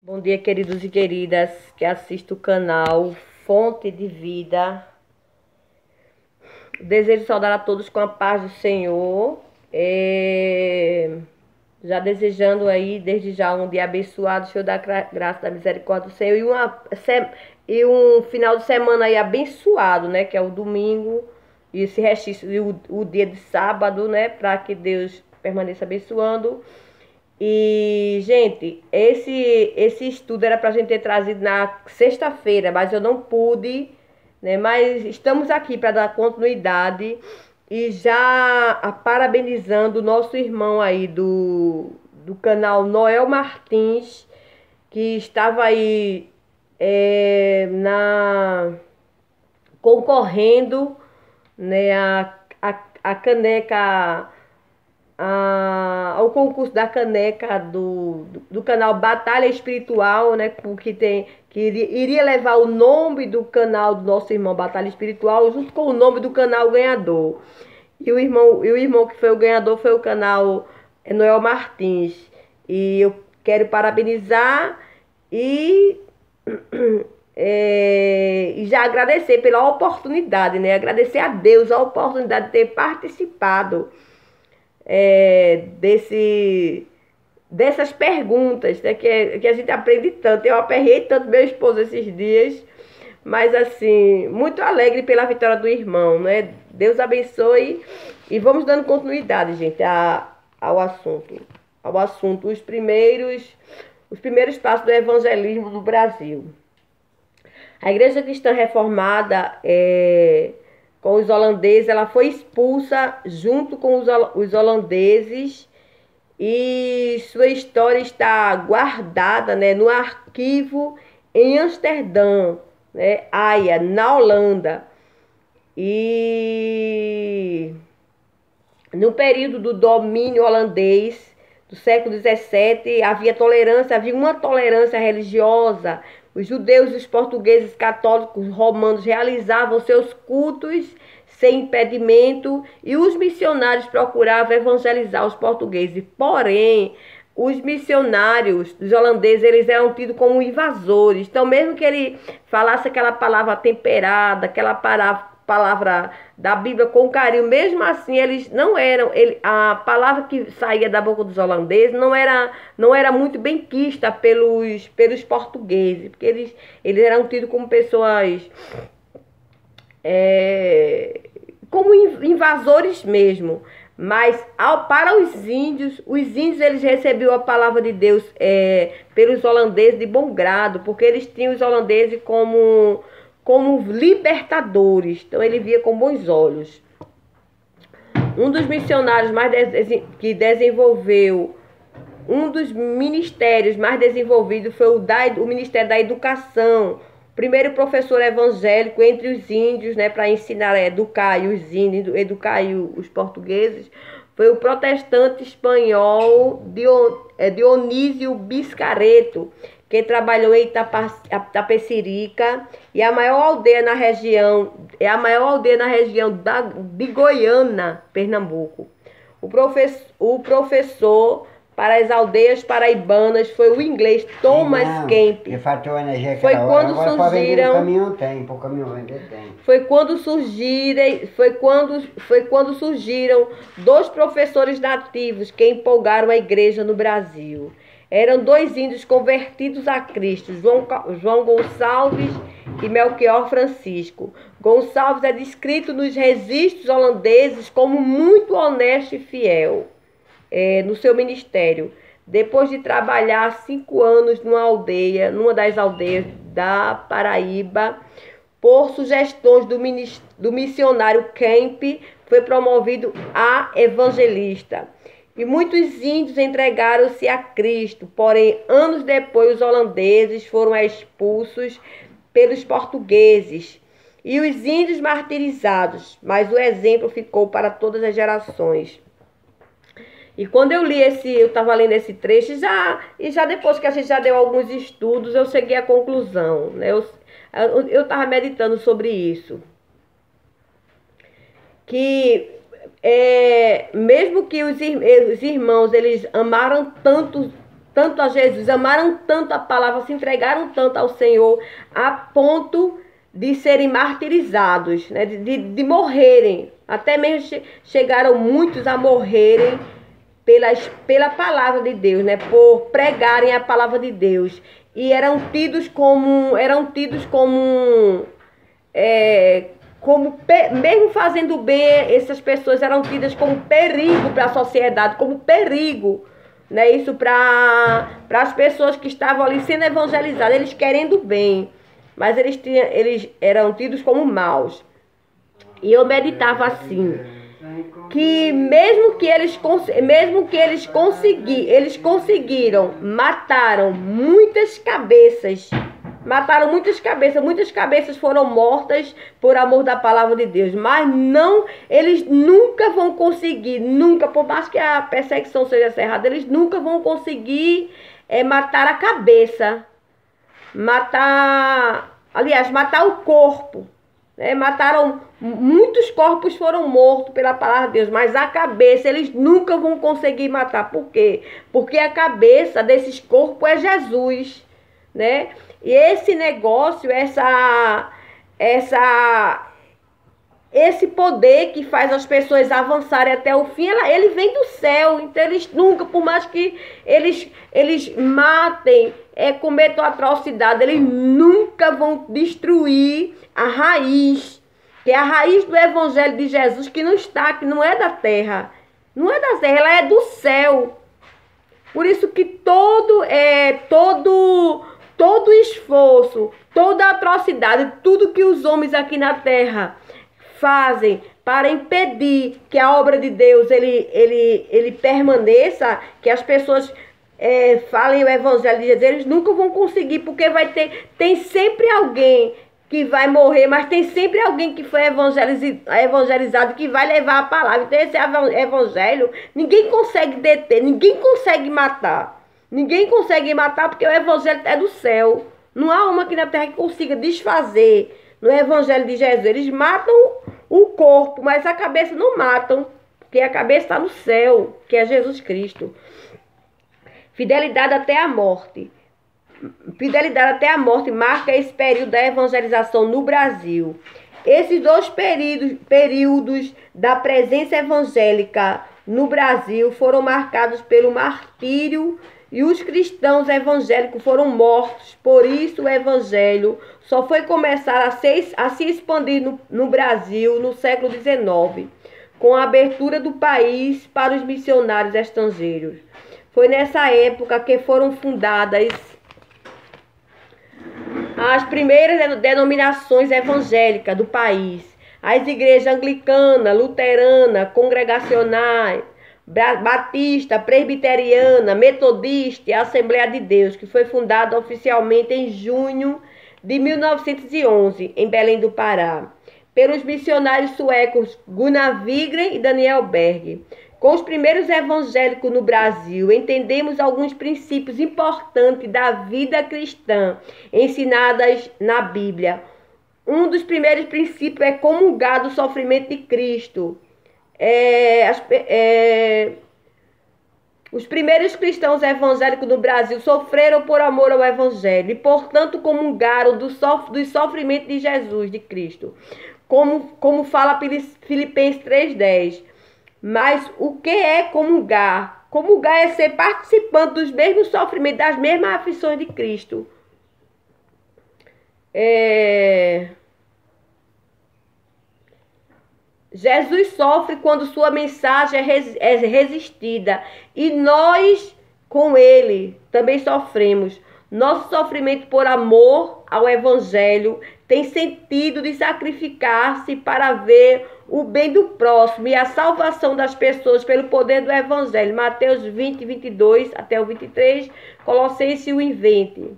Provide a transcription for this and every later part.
Bom dia, queridos e queridas que assistem o canal Fonte de Vida. Desejo saudar a todos com a paz do Senhor. Já desejando aí, desde já, um dia abençoado, cheio da graça, da misericórdia do Senhor. E um final de semana aí abençoado, né? Que é o domingo. E esse restício, e o dia de sábado, né? Para que Deus permaneça abençoando. E, gente, esse estudo era para a gente ter trazido na sexta-feira, mas eu não pude, né? Mas estamos aqui para dar continuidade e já parabenizando o nosso irmão aí do canal Noel Martins, que estava aí concorrendo, né, a caneca ao concurso da caneca do canal Batalha Espiritual, né? Que iria levar o nome do canal do nosso irmão Batalha Espiritual junto com o nome do canal ganhador. E o irmão que foi o ganhador foi o canal Noel Martins. E eu quero parabenizar e, e já agradecer pela oportunidade, né? Agradecer a Deus a oportunidade de ter participado dessas perguntas, né, que a gente aprende tanto. Eu aperrei tanto meu esposo esses dias, mas assim, muito alegre pela vitória do irmão, né? Deus abençoe e vamos dando continuidade, gente, ao assunto. Ao assunto, os primeiros passos do evangelismo no Brasil. A Igreja Cristã Reformada, com os holandeses, ela foi expulsa junto com os holandeses e sua história está guardada, né, no arquivo em Amsterdã, né, Haia, na Holanda. E no período do domínio holandês do século XVII, havia uma tolerância religiosa. Os judeus e os portugueses católicos romanos realizavam seus cultos sem impedimento e os missionários procuravam evangelizar os portugueses. Porém, os missionários, os holandeses, eles eram tidos como invasores. Então, mesmo que ele falasse aquela palavra temperada, aquela palavra da Bíblia com carinho, mesmo assim eles não eram, a palavra que saía da boca dos holandeses não era muito bem quista pelos portugueses, porque eles eram tidos como pessoas como invasores mesmo. Mas para os índios eles recebiam a palavra de Deus pelos holandeses de bom grado, porque eles tinham os holandeses como libertadores. Então ele via com bons olhos. Um dos missionários que desenvolveu, um dos ministérios mais desenvolvidos foi o Ministério da Educação. Primeiro professor evangélico entre os índios, né, para ensinar a educar os índios, educar os portugueses, foi o protestante espanhol Dionísio Biscareto, que trabalhou em Itapecerica, e a maior aldeia na região de Goiânia, Pernambuco. O professor para as aldeias paraibanas foi o inglês Thomas Kemp. Foi quando surgiram. Foi quando surgiram dois professores nativos que empolgaram a igreja no Brasil. Eram dois índios convertidos a Cristo, João Gonçalves e Melchior Francisco. Gonçalves é descrito nos registros holandeses como muito honesto e fiel no seu ministério. Depois de trabalhar 5 anos numa das aldeias da Paraíba, por sugestões do missionário Kemp, foi promovido a evangelista. E muitos índios entregaram-se a Cristo, porém, anos depois, os holandeses foram expulsos pelos portugueses e os índios martirizados, mas o exemplo ficou para todas as gerações. E quando eu estava lendo esse trecho, já depois que a gente já deu alguns estudos, eu cheguei à conclusão, né? Eu estava meditando sobre isso. Que mesmo que os irmãos eles amaram tanto tanto a Jesus, amaram tanto a palavra, se entregaram tanto ao Senhor, a ponto de serem martirizados, né? de morrerem. Até mesmo chegaram muitos a morrerem pela palavra de Deus, né? Por pregarem a palavra de Deus. E eram tidos como mesmo fazendo bem, essas pessoas eram tidas como perigo para a sociedade, como perigo, né? Isso para as pessoas que estavam ali sendo evangelizadas, eles querendo bem, mas eles eram tidos como maus. E eu meditava assim, que mesmo que eles conseguiram, mataram muitas cabeças, muitas cabeças foram mortas por amor da palavra de Deus, mas não, eles nunca vão conseguir, nunca, por mais que a perseguição seja cerrada, eles nunca vão conseguir matar a cabeça, matar o corpo. Muitos corpos foram mortos pela palavra de Deus, mas a cabeça eles nunca vão conseguir matar. Por quê? Porque a cabeça desses corpos é Jesus, né? E esse negócio, esse poder que faz as pessoas avançarem até o fim, ele vem do céu. Então eles nunca, por mais que eles matem, cometam atrocidade, eles nunca vão destruir a raiz, que é a raiz do evangelho de Jesus, que não é da terra, ela é do céu. Por isso que todo esforço, toda atrocidade, tudo que os homens aqui na terra fazem para impedir que a obra de Deus ele permaneça, que as pessoas falem o evangelho de Jesus, eles nunca vão conseguir, porque tem sempre alguém que vai morrer, mas tem sempre alguém que foi evangelizado que vai levar a palavra. Então esse evangelho ninguém consegue deter, ninguém consegue matar. Ninguém consegue matar, porque o evangelho é do céu. Não há uma aqui na terra que consiga desfazer no evangelho de Jesus. Eles matam o corpo, mas a cabeça não matam, porque a cabeça está no céu, que é Jesus Cristo. Fidelidade até a morte. Fidelidade até a morte marca esse período da evangelização no Brasil. Esses dois períodos da presença evangélica no Brasil foram marcados pelo martírio, e os cristãos evangélicos foram mortos. Por isso o evangelho só foi começar a se expandir no Brasil no século XIX, com a abertura do país para os missionários estrangeiros. Foi nessa época que foram fundadas as primeiras denominações evangélicas do país. As igrejas anglicana, luterana, congregacionais, batista, presbiteriana, metodista e Assembleia de Deus, que foi fundada oficialmente em junho de 1911, em Belém do Pará, pelos missionários suecos Gunnar Wigren e Daniel Berg. Com os primeiros evangélicos no Brasil, entendemos alguns princípios importantes da vida cristã ensinadas na Bíblia. Um dos primeiros princípios é comungar do sofrimento de Cristo. Os primeiros cristãos evangélicos no Brasil sofreram por amor ao evangelho e, portanto, comungaram dos sofrimentos de Jesus, de Cristo. Como fala Filipenses 3,10. Mas o que é comungar? Comungar é ser participante dos mesmos sofrimentos, das mesmas aflições de Cristo. Jesus sofre quando sua mensagem é resistida, e nós, com ele, também sofremos. Nosso sofrimento por amor ao evangelho tem sentido de sacrificar-se para ver o bem do próximo e a salvação das pessoas pelo poder do evangelho. Mateus 20, 22 até o 23, Colossenses 1, 20.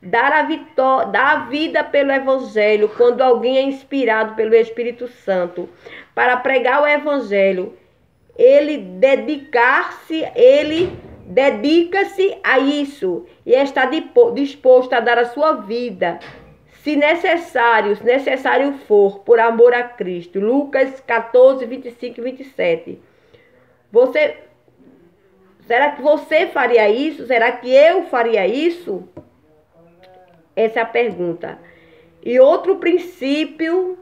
Dar a vida pelo evangelho quando alguém é inspirado pelo Espírito Santo para pregar o evangelho. Ele dedica-se a isso e está disposto a dar a sua vida, se necessário for, por amor a Cristo. Lucas 14, 25 e 27. Será que você faria isso? Será que eu faria isso? Essa é a pergunta. E outro princípio,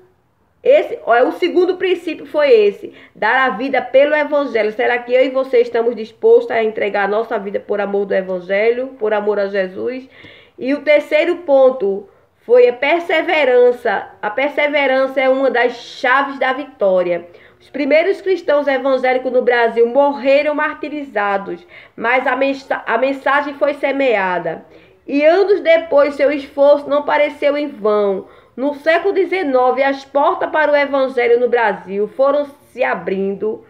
o segundo princípio foi esse: dar a vida pelo Evangelho. Será que eu e você estamos dispostos a entregar a nossa vida por amor do Evangelho, por amor a Jesus? E o terceiro ponto foi a perseverança. A perseverança é uma das chaves da vitória. Os primeiros cristãos evangélicos no Brasil morreram martirizados, mas a mensagem foi semeada. E anos depois, seu esforço não pareceu em vão. No século XIX, as portas para o Evangelho no Brasil foram se abrindo.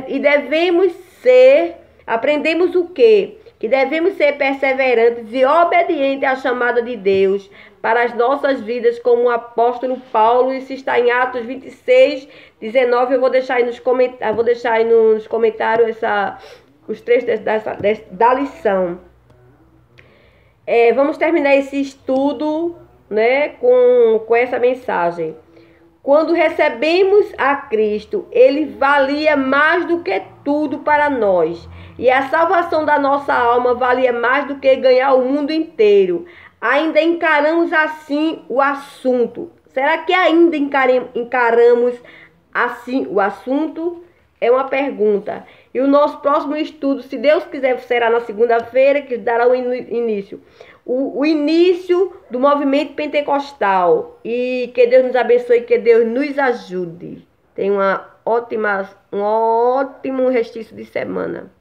E devemos ser, aprendemos o quê? Que devemos ser perseverantes e obedientes à chamada de Deus para as nossas vidas, como o apóstolo Paulo. Isso está em Atos 26, 19. Eu vou deixar aí nos comentários os trechos da lição. Vamos terminar esse estudo, né, com essa mensagem. Quando recebemos a Cristo, Ele valia mais do que tudo para nós. E a salvação da nossa alma valia mais do que ganhar o mundo inteiro. Ainda encaramos assim o assunto. Será que ainda encaramos assim o assunto? É uma pergunta. E o nosso próximo estudo, se Deus quiser, será na segunda-feira, que dará o início. O início do movimento pentecostal. E que Deus nos abençoe, que Deus nos ajude. Tenha um ótimo restício de semana.